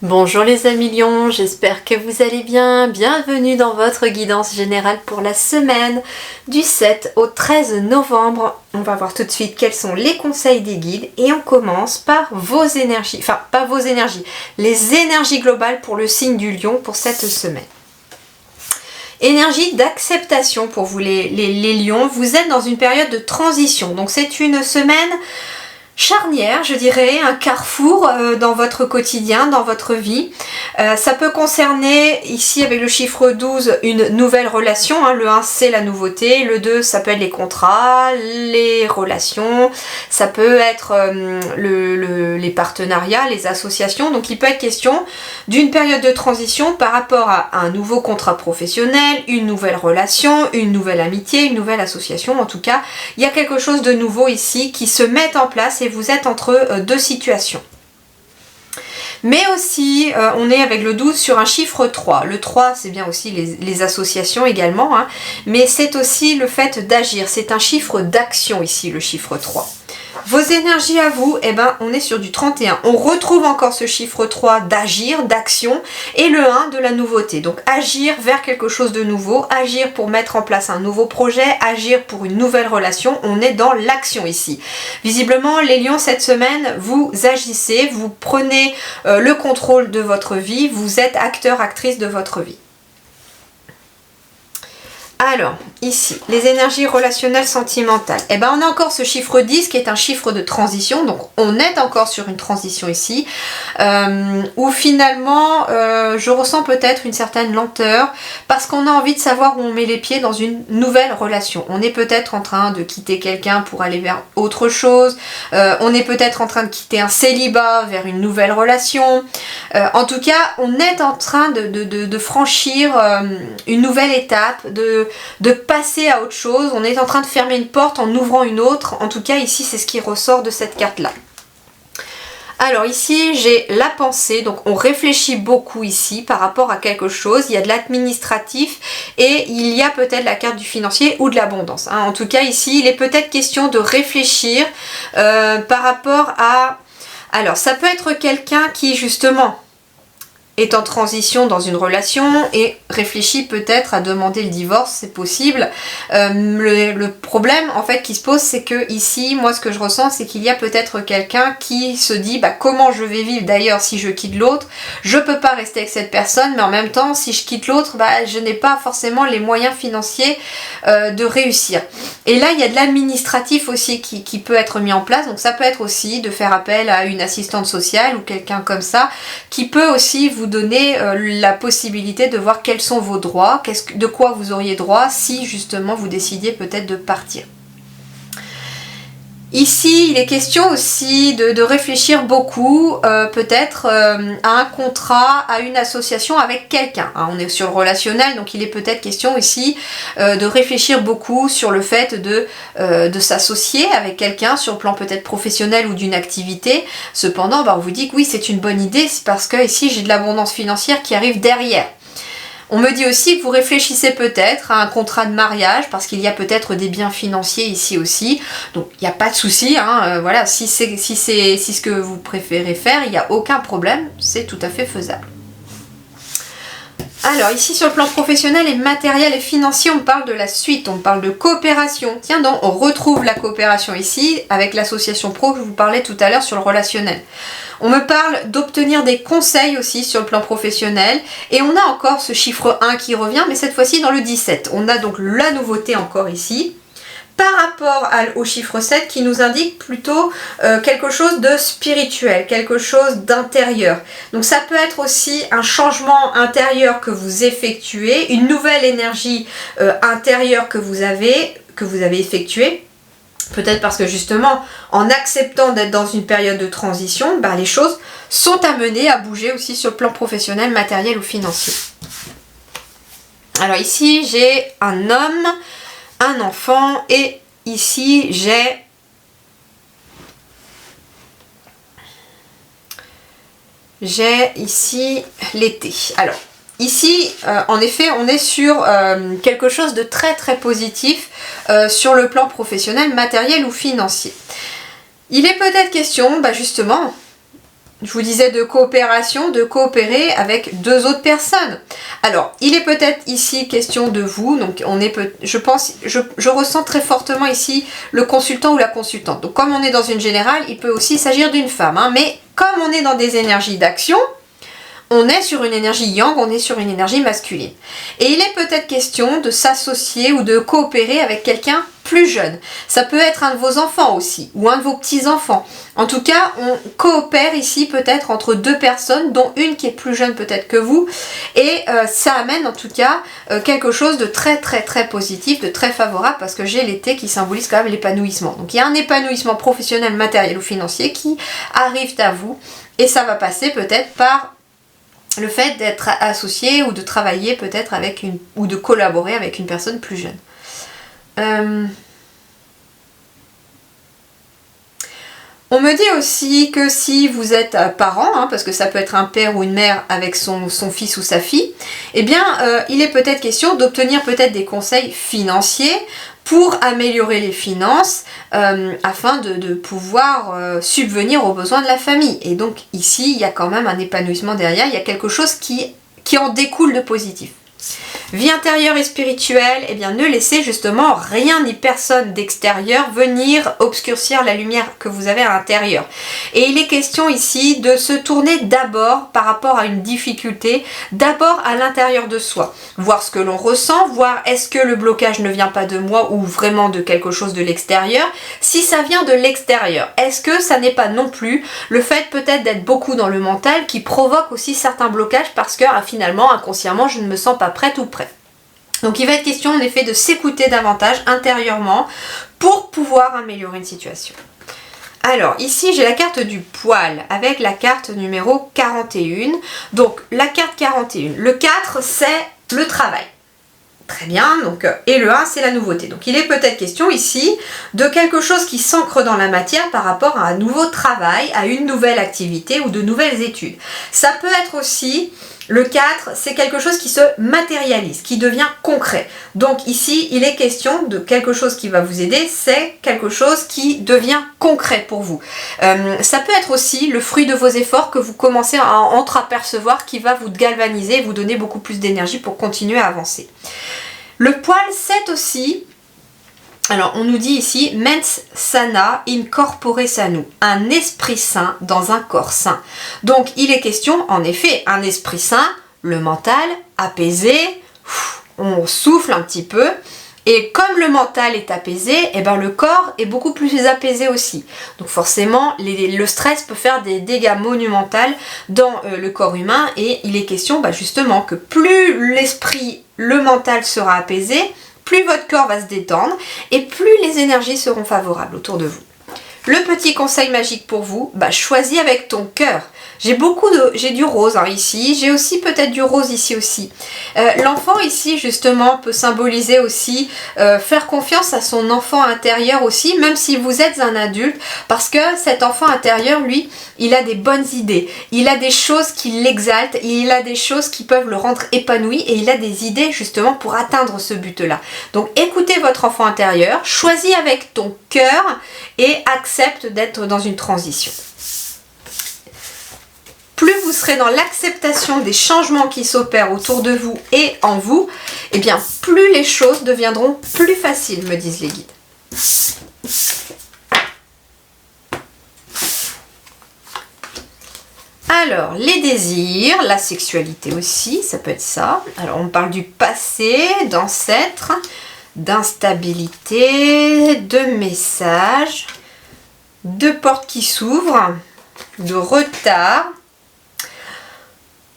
Bonjour les amis lions, j'espère que vous allez bien. Bienvenue dans votre guidance générale pour la semaine du 7 au 13 novembre. On va voir tout de suite quels sont les conseils des guides et on commence par vos énergies, enfin pas vos énergies, les énergies globales pour le signe du lion pour cette semaine. Énergie d'acceptation pour vous les lions, vous êtes dans une période de transition, donc c'est une semaine charnière, je dirais, un carrefour dans votre quotidien, dans votre vie. Ça peut concerner, ici avec le chiffre 12, une nouvelle relation. Le 1, c'est la nouveauté. Le 2, ça peut être les contrats, les relations. Ça peut être les partenariats, les associations. Donc, il peut être question d'une période de transition par rapport à un nouveau contrat professionnel, une nouvelle relation, une nouvelle amitié, une nouvelle association. En tout cas, il y a quelque chose de nouveau ici qui se met en place et vous êtes entre deux situations. Mais aussi, on est avec le 12 sur un chiffre 3. Le 3, c'est bien aussi les associations également, mais c'est aussi le fait d'agir. C'est un chiffre d'action ici, le chiffre 3. Vos énergies à vous, on est sur du 31. On retrouve encore ce chiffre 3 d'agir, d'action, et le 1 de la nouveauté. Donc agir vers quelque chose de nouveau, agir pour mettre en place un nouveau projet, agir pour une nouvelle relation. On est dans l'action ici. Visiblement, les lions, cette semaine, vous agissez, vous prenez le contrôle de votre vie, vous êtes acteur, actrice de votre vie. Alors, ici, les énergies relationnelles sentimentales. On a encore ce chiffre 10 qui est un chiffre de transition. Donc, on est encore sur une transition ici. Où finalement, je ressens peut-être une certaine lenteur parce qu'on a envie de savoir où on met les pieds dans une nouvelle relation. On est peut-être en train de quitter quelqu'un pour aller vers autre chose. On est peut-être en train de quitter un célibat vers une nouvelle relation. En tout cas, on est en train de franchir une nouvelle étape, de passer à autre chose. On est en train de fermer une porte en ouvrant une autre. En tout cas, ici, c'est ce qui ressort de cette carte-là. Alors ici, j'ai la pensée, donc on réfléchit beaucoup ici par rapport à quelque chose. Il y a de l'administratif et il y a peut-être la carte du financier ou de l'abondance. En tout cas, ici, il est peut-être question de réfléchir par rapport à... Alors, ça peut être quelqu'un qui, justement, est en transition dans une relation et réfléchit peut-être à demander le divorce, c'est possible. Le problème en fait qui se pose, c'est que ici, moi ce que je ressens, c'est qu'il y a peut-être quelqu'un qui se dit comment je vais vivre d'ailleurs si je quitte l'autre. Je peux pas rester avec cette personne, mais en même temps, si je quitte l'autre, je n'ai pas forcément les moyens financiers de réussir. Et là, il y a de l'administratif aussi qui peut être mis en place. Donc ça peut être aussi de faire appel à une assistante sociale ou quelqu'un comme ça qui peut aussi vous donner la possibilité de voir quels sont vos droits, de quoi vous auriez droit si justement vous décidiez peut-être de partir. Ici, il est question aussi de réfléchir beaucoup, peut-être à un contrat, à une association avec quelqu'un. On est sur le relationnel, donc il est peut-être question ici de réfléchir beaucoup sur le fait de s'associer avec quelqu'un sur le plan peut-être professionnel ou d'une activité. Cependant, on vous dit que oui, c'est une bonne idée, c'est parce que ici, j'ai de l'abondance financière qui arrive derrière. On me dit aussi que vous réfléchissez peut-être à un contrat de mariage parce qu'il y a peut-être des biens financiers ici aussi. Donc il n'y a pas de souci, voilà, si c'est ce que vous préférez faire, il n'y a aucun problème, c'est tout à fait faisable. Alors ici sur le plan professionnel et matériel et financier, on parle de la suite, on parle de coopération. Tiens donc, on retrouve la coopération ici avec l'association pro que je vous parlais tout à l'heure sur le relationnel. On me parle d'obtenir des conseils aussi sur le plan professionnel et on a encore ce chiffre 1 qui revient, mais cette fois-ci dans le 17. On a donc la nouveauté encore ici. Par rapport au chiffre 7 qui nous indique plutôt quelque chose de spirituel, quelque chose d'intérieur. Donc ça peut être aussi un changement intérieur que vous effectuez, une nouvelle énergie intérieure que vous avez effectuée. Peut-être parce que justement, en acceptant d'être dans une période de transition, les choses sont amenées à bouger aussi sur le plan professionnel, matériel ou financier. Alors ici, j'ai un homme, un enfant et ici j'ai ici l'été. Alors ici en effet on est sur quelque chose de très très positif sur le plan professionnel, matériel ou financier. Il est peut-être question justement je vous disais de coopération, de coopérer avec 2 autres personnes. Alors, il est peut-être ici question de vous, donc je ressens très fortement ici le consultant ou la consultante. Donc comme on est dans une générale, il peut aussi s'agir d'une femme, hein, mais comme on est dans des énergies d'action, on est sur une énergie yang, on est sur une énergie masculine. Et il est peut-être question de s'associer ou de coopérer avec quelqu'un plus jeune. Ça peut être un de vos enfants aussi, ou un de vos petits-enfants. En tout cas, on coopère ici peut-être entre 2 personnes, dont une qui est plus jeune peut-être que vous. Et ça amène en tout cas quelque chose de très très très positif, de très favorable, parce que j'ai l'été qui symbolise quand même l'épanouissement. Donc il y a un épanouissement professionnel, matériel ou financier qui arrive à vous. Et ça va passer peut-être par le fait d'être associé ou de travailler peut-être avec ou de collaborer avec une personne plus jeune. On me dit aussi que si vous êtes parent, hein, parce que ça peut être un père ou une mère avec son fils ou sa fille, eh bien il est peut-être question d'obtenir peut-être des conseils financiers pour améliorer les finances afin de pouvoir subvenir aux besoins de la famille. Et donc ici, il y a quand même un épanouissement derrière, il y a quelque chose qui en découle de positif. Vie intérieure et spirituelle, eh bien ne laissez justement rien ni personne d'extérieur venir obscurcir la lumière que vous avez à l'intérieur. Et il est question ici de se tourner d'abord par rapport à une difficulté, d'abord à l'intérieur de soi. Voir ce que l'on ressent, voir est-ce que le blocage ne vient pas de moi ou vraiment de quelque chose de l'extérieur. Si ça vient de l'extérieur, est-ce que ça n'est pas non plus le fait peut-être d'être beaucoup dans le mental qui provoque aussi certains blocages parce que finalement, inconsciemment, je ne me sens pas prête ou prêt. Donc il va être question en effet de s'écouter davantage intérieurement pour pouvoir améliorer une situation. Alors ici j'ai la carte du poil avec la carte numéro 41. Donc la carte 41, le 4 c'est le travail. Très bien, donc, et le 1 c'est la nouveauté. Donc il est peut-être question ici de quelque chose qui s'ancre dans la matière par rapport à un nouveau travail, à une nouvelle activité ou de nouvelles études. Ça peut être aussi, le 4, c'est quelque chose qui se matérialise, qui devient concret. Donc ici, il est question de quelque chose qui va vous aider, c'est quelque chose qui devient concret pour vous. Ça peut être aussi le fruit de vos efforts que vous commencez à entreapercevoir qui va vous galvaniser et vous donner beaucoup plus d'énergie pour continuer à avancer. Le poil, c'est aussi, alors on nous dit ici, mens sana in corpore sanu, un esprit sain dans un corps sain. Donc il est question, en effet, un esprit sain, le mental, apaisé, on souffle un petit peu. Et comme le mental est apaisé, eh ben le corps est beaucoup plus apaisé aussi. Donc forcément, le stress peut faire des dégâts monumentaux dans le corps humain. Et il est question justement que plus l'esprit, le mental sera apaisé, plus votre corps va se détendre et plus les énergies seront favorables autour de vous. Le petit conseil magique pour vous, choisis avec ton cœur. J'ai du rose ici, j'ai aussi peut-être du rose ici aussi. L'enfant ici justement peut symboliser aussi faire confiance à son enfant intérieur aussi, même si vous êtes un adulte, parce que cet enfant intérieur, lui, il a des bonnes idées, il a des choses qui l'exaltent, il a des choses qui peuvent le rendre épanoui et il a des idées justement pour atteindre ce but-là. Donc écoutez votre enfant intérieur, choisis avec ton cœur et accepte d'être dans une transition. Plus vous serez dans l'acceptation des changements qui s'opèrent autour de vous et en vous, eh bien plus les choses deviendront plus faciles, me disent les guides. Alors, les désirs, la sexualité aussi, ça peut être ça. Alors, on parle du passé, d'ancêtres, d'instabilité, de messages, de portes qui s'ouvrent, de retard.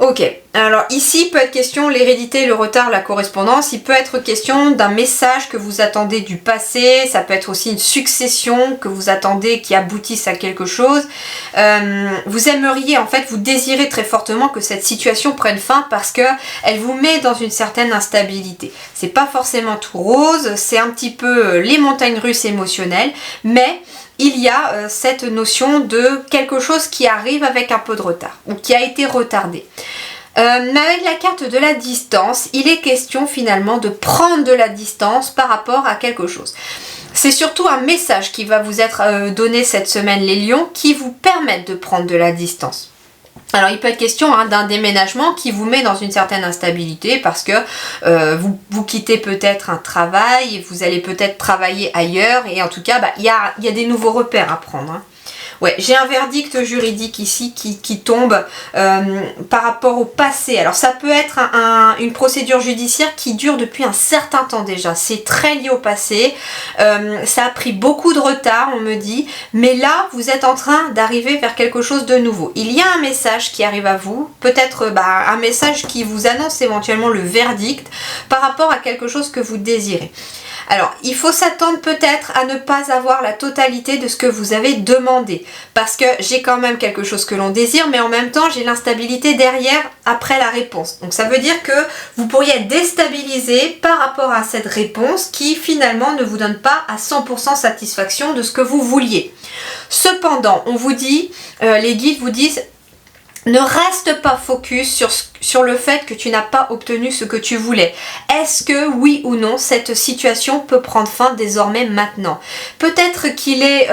Ok, alors ici peut être question l'hérédité, le retard, la correspondance, il peut être question d'un message que vous attendez du passé, ça peut être aussi une succession que vous attendez qui aboutisse à quelque chose. Vous aimeriez, en fait, vous désirez très fortement que cette situation prenne fin parce qu'elle vous met dans une certaine instabilité. C'est pas forcément tout rose, c'est un petit peu les montagnes russes émotionnelles, mais il y a cette notion de quelque chose qui arrive avec un peu de retard ou qui a été retardé. Mais avec la carte de la distance, il est question finalement de prendre de la distance par rapport à quelque chose. C'est surtout un message qui va vous être donné cette semaine, les lions, qui vous permettent de prendre de la distance. Alors il peut être question d'un déménagement qui vous met dans une certaine instabilité parce que vous quittez peut-être un travail, vous allez peut-être travailler ailleurs et en tout cas il y a des nouveaux repères à prendre. Hein. Ouais, j'ai un verdict juridique ici qui tombe par rapport au passé. Alors ça peut être une procédure judiciaire qui dure depuis un certain temps déjà. C'est très lié au passé. Ça a pris beaucoup de retard, on me dit. Mais là, vous êtes en train d'arriver vers quelque chose de nouveau. Il y a un message qui arrive à vous. Peut-être un message qui vous annonce éventuellement le verdict par rapport à quelque chose que vous désirez. Alors, il faut s'attendre peut-être à ne pas avoir la totalité de ce que vous avez demandé. Parce que j'ai quand même quelque chose que l'on désire, mais en même temps, j'ai l'instabilité derrière après la réponse. Donc, ça veut dire que vous pourriez être déstabilisé par rapport à cette réponse qui finalement ne vous donne pas à 100% satisfaction de ce que vous vouliez. Cependant, on vous dit, les guides vous disent, ne reste pas focus sur le fait que tu n'as pas obtenu ce que tu voulais. Est-ce que oui ou non cette situation peut prendre fin désormais maintenant? Peut-être qu'il est,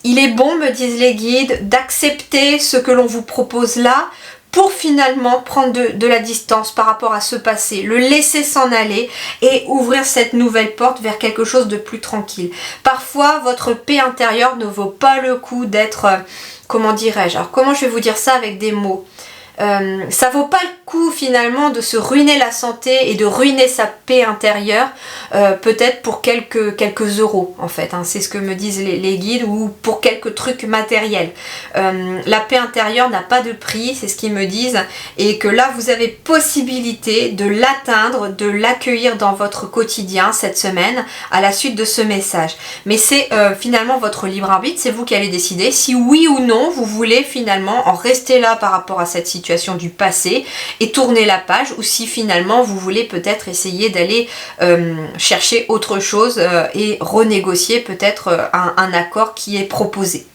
il est bon, me disent les guides, d'accepter ce que l'on vous propose là pour finalement prendre de la distance par rapport à ce passé, le laisser s'en aller et ouvrir cette nouvelle porte vers quelque chose de plus tranquille. Parfois, votre paix intérieure ne vaut pas le coup d'être... comment dirais-je? Alors comment je vais vous dire ça avec des mots? Ça vaut pas le coup finalement de se ruiner la santé et de ruiner sa paix intérieure peut-être pour quelques euros en fait, hein, c'est ce que me disent les guides, ou pour quelques trucs matériels. La paix intérieure n'a pas de prix, c'est ce qu'ils me disent, et que là vous avez possibilité de l'atteindre, de l'accueillir dans votre quotidien cette semaine à la suite de ce message. Mais c'est finalement votre libre arbitre, c'est vous qui allez décider si oui ou non vous voulez finalement en rester là par rapport à cette situation du passé et tourner la page, ou si finalement vous voulez peut-être essayer d'aller chercher autre chose et renégocier peut-être un accord qui est proposé.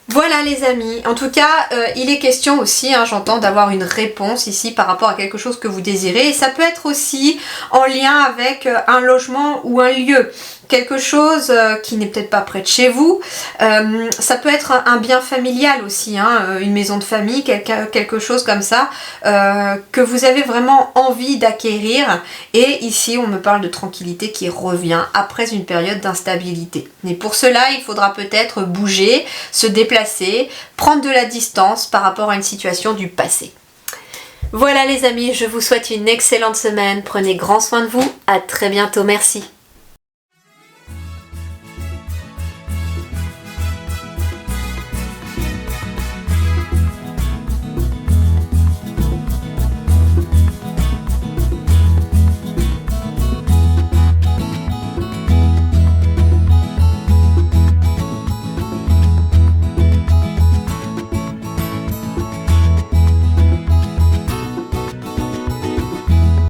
Voilà les amis, en tout cas il est question aussi, hein, j'entends, d'avoir une réponse ici par rapport à quelque chose que vous désirez, et ça peut être aussi en lien avec un logement ou un lieu, quelque chose qui n'est peut-être pas près de chez vous, ça peut être un bien familial aussi, hein, une maison de famille, quelque chose comme ça que vous avez vraiment envie d'acquérir, et ici on me parle de tranquillité qui revient après une période d'instabilité. Mais pour cela il faudra peut-être bouger, se déplacer, prendre de la distance par rapport à une situation du passé. Voilà les amis, je vous souhaite une excellente semaine, prenez grand soin de vous, à très bientôt, merci.